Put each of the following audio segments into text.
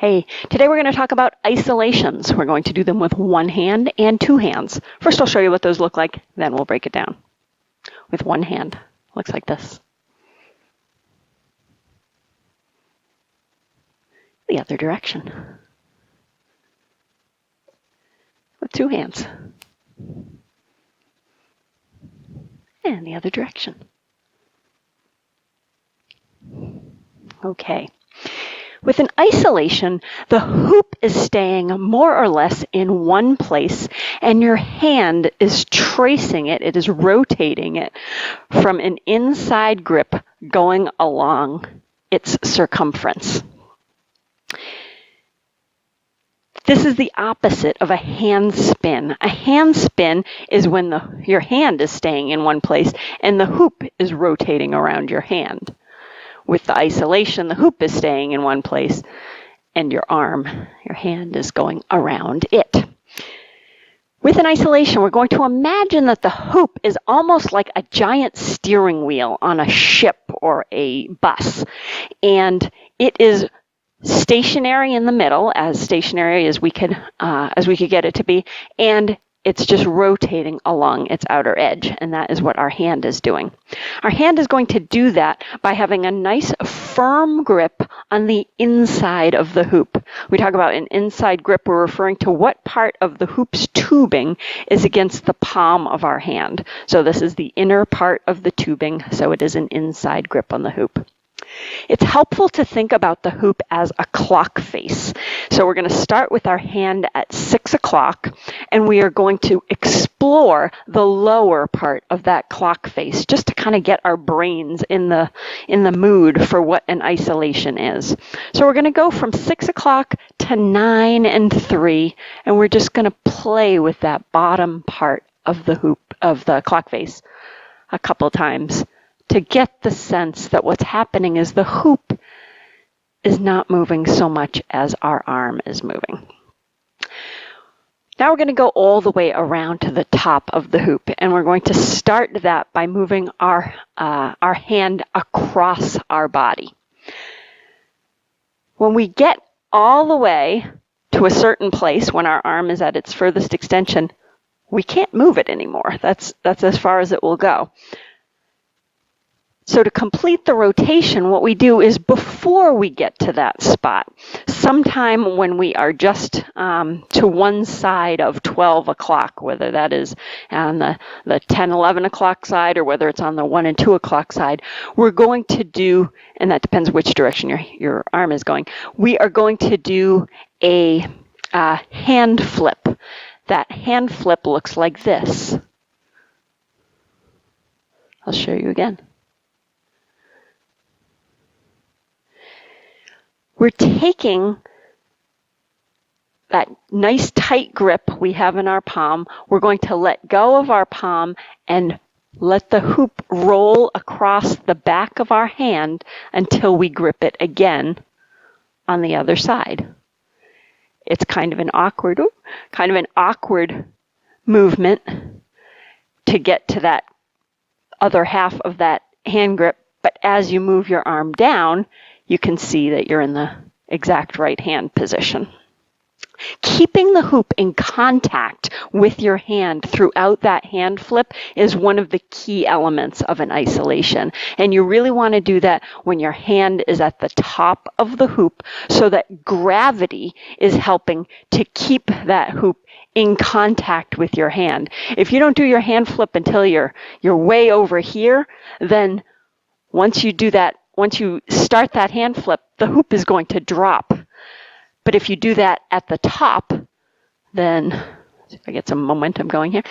Hey, today we're going to talk about isolations. We're going to do them with one hand and two hands. First I'll show you what those look like, then we'll break it down. With one hand, looks like this. The other direction. With two hands. And the other direction. Okay. With an isolation, the hoop is staying more or less in one place, and your hand is tracing it, it is rotating it from an inside grip going along its circumference. This is the opposite of a hand spin. A hand spin is when your hand is staying in one place and the hoop is rotating around your hand. With the isolation, the hoop is staying in one place and your hand is going around it. With an isolation, we're going to imagine that the hoop is almost like a giant steering wheel on a ship or a bus. And it is stationary in the middle, as stationary as we could get it to be, and it's just rotating along its outer edge, and that is what our hand is doing. Our hand is going to do that by having a nice firm grip on the inside of the hoop. We talk about an inside grip, we're referring to what part of the hoop's tubing is against the palm of our hand. So this is the inner part of the tubing, so it is an inside grip on the hoop. It's helpful to think about the hoop as a clock face. So we're going to start with our hand at 6 o'clock, and we are going to explore the lower part of that clock face just to kind of get our brains in the mood for what an isolation is. So we're going to go from 6 o'clock to 9 and 3, and we're just going to play with that bottom part of the hoop, of the clock face, a couple times, to get the sense that what's happening is the hoop is not moving so much as our arm is moving. Now we're going to go all the way around to the top of the hoop, and we're going to start that by moving our hand across our body. When we get all the way to a certain place, when our arm is at its furthest extension, we can't move it anymore. That's as far as it will go. So to complete the rotation, what we do is before we get to that spot, sometime when we are just to one side of 12 o'clock, whether that is on the 10, 11 o'clock side or whether it's on the 1 and 2 o'clock side, we're going to do, and that depends which direction your arm is going, we are going to do a hand flip. That hand flip looks like this. I'll show you again. We're taking that nice tight grip we have in our palm. We're going to let go of our palm and let the hoop roll across the back of our hand until we grip it again on the other side. It's kind of an awkward movement to get to that other half of that hand grip, but as you move your arm down, you can see that you're in the exact right hand position. Keeping the hoop in contact with your hand throughout that hand flip is one of the key elements of an isolation. And you really want to do that when your hand is at the top of the hoop so that gravity is helping to keep that hoop in contact with your hand. If you don't do your hand flip until you're way over here, then once you start that hand flip, the hoop is going to drop. But if you do that at the top, then, if I get some momentum going here,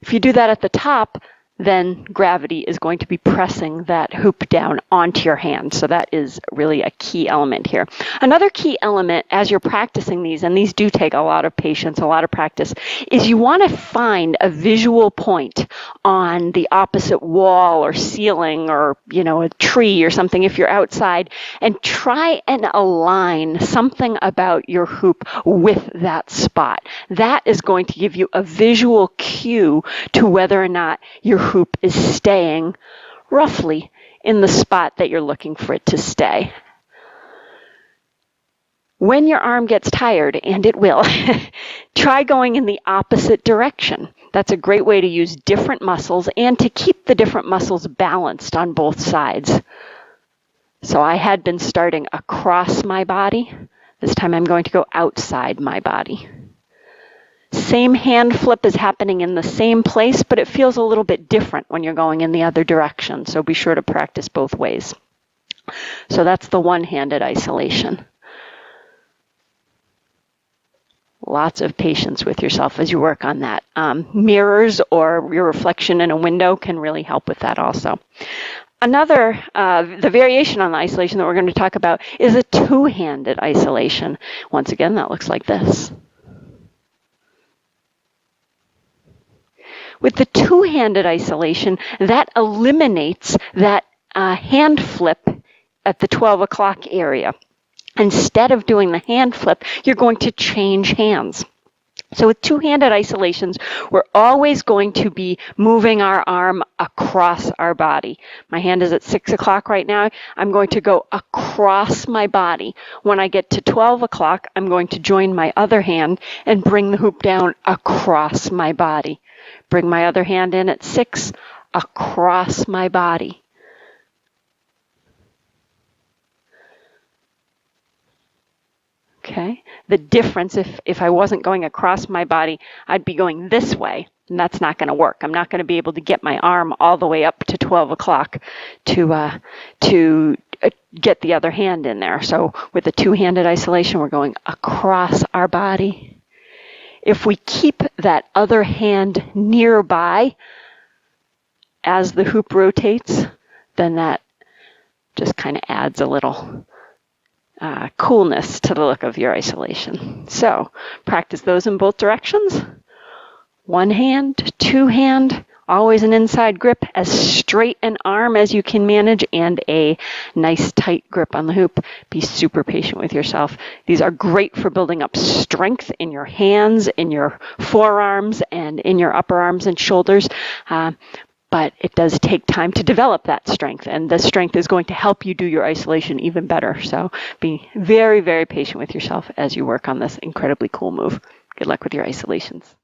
if you do that at the top, then gravity is going to be pressing that hoop down onto your hand. So that is really a key element here. Another key element as you're practicing these, and these do take a lot of patience, a lot of practice, is you want to find a visual point on the opposite wall or ceiling or, a tree or something if you're outside, and try and align something about your hoop with that spot. That is going to give you a visual cue to whether or not your hoop is staying roughly in the spot that you're looking for it to stay. When your arm gets tired, and it will, try going in the opposite direction. That's a great way to use different muscles and to keep the different muscles balanced on both sides. So I had been starting across my body. This time I'm going to go outside my body. Same hand flip is happening in the same place, but it feels a little bit different when you're going in the other direction. So be sure to practice both ways. So that's the one-handed isolation. Lots of patience with yourself as you work on that. Mirrors or your reflection in a window can really help with that also. Another, the variation on the isolation that we're going to talk about is a two-handed isolation. Once again, that looks like this. With the two-handed isolation, that eliminates that hand flip at the 12 o'clock area. Instead of doing the hand flip, you're going to change hands. So with two-handed isolations, we're always going to be moving our arm across our body. My hand is at 6 o'clock right now. I'm going to go across my body. When I get to 12 o'clock, I'm going to join my other hand and bring the hoop down across my body. Bring my other hand in at 6, across my body. Okay, the difference, if I wasn't going across my body, I'd be going this way, and that's not going to work. I'm not going to be able to get my arm all the way up to 12 o'clock to get the other hand in there. So with a two-handed isolation, we're going across our body. If we keep that other hand nearby as the hoop rotates, then that just kind of adds a little coolness to the look of your isolation. So practice those in both directions. One hand, two hand, always an inside grip, as straight an arm as you can manage, and a nice tight grip on the hoop. Be super patient with yourself. These are great for building up strength in your hands, in your forearms, and in your upper arms and shoulders. But it does take time to develop that strength, and the strength is going to help you do your isolation even better. So be very, very patient with yourself as you work on this incredibly cool move. Good luck with your isolations.